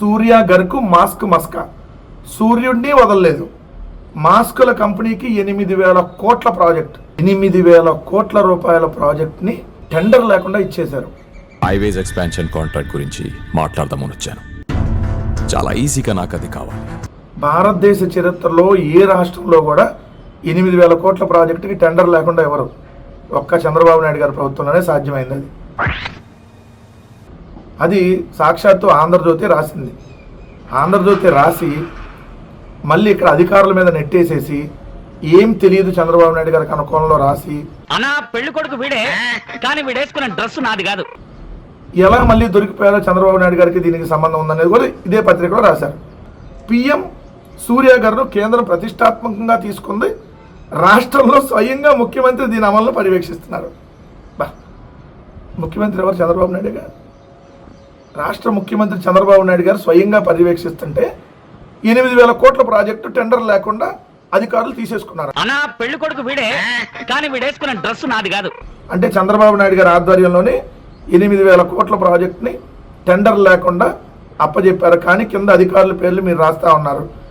సూర్య గర్కు mask మస్కా సూర్యుడిని వదలలేదు. మాస్కుల కంపెనీకి 8,000 కోట్ల ప్రాజెక్ట్, 8,000 కోట్ల రూపాయల ప్రాజెక్ట్ని టెండర్ లేకుండా ఇచ్చేశారు. హైవేస్ ఎక్స్పాన్షన్ కాంట్రాక్ట్ గురించి మాట్లాడదామని వచ్చాను. చాలా ఈజీగా నాకు అది కావాలి. భారతదేశ చరిత్రలో ఏ రాష్ట్రంలో కూడా 8,000 కోట్ల ప్రాజెక్టుకి టెండర్ లేకుండా ఎవరు, ఒక్క చంద్రబాబు నాయుడు గారి ప్రభుత్వంలోనే సాధ్యమైంది. అది సాక్షాత్తు ఆంధ్రజ్యోతి రాసింది. ఆంధ్రజ్యోతి రాసి మళ్ళీ ఇక్కడ అధికారుల మీద నెట్టేసేసి ఏం తెలియదు చంద్రబాబు నాయుడు గారికి అనుకూలంలో రాసి అన్నా పెళ్లి కొడుకు వీడే కానీ వీడేసుకున్న డ్రెస్ నాది కాదు. ఎలా మళ్ళీ దొరికిపోయారో చంద్రబాబు నాయుడు గారికి దీనికి సంబంధం ఉందనేది కూడా ఇదే పత్రికలో రాశారు. పిఎం సూర్య గారు కేంద్రం ప్రతిష్టాత్మకంగా తీసుకుంది, రాష్ట్రంలో స్వయంగా ముఖ్యమంత్రి దీని అమలును పర్యవేక్షిస్తున్నారు. ముఖ్యమంత్రి ఎవరు? చంద్రబాబు నాయుడు గారు. రాష్ట్ర ముఖ్యమంత్రి చంద్రబాబు నాయుడు గారు స్వయంగా పర్యవేక్షిస్తుంటే 8,000 కోట్ల ప్రాజెక్టు టెండర్ లేకుండా అధికారులు తీసేసుకున్నారు. అన్నా పెళ్లి కొడుకు వీడే కానీ వీడేసుకున్న డ్రెస్ నాది కాదు. అంటే చంద్రబాబు నాయుడు గారి ఆధ్వర్యంలోనే 8,000 కోట్ల ప్రాజెక్టుని టెండర్ లేకుండా అప్పచెప్పారు. కానీ కింద అధికారుల పేర్లు మీరు రాస్తా ఉన్నారు.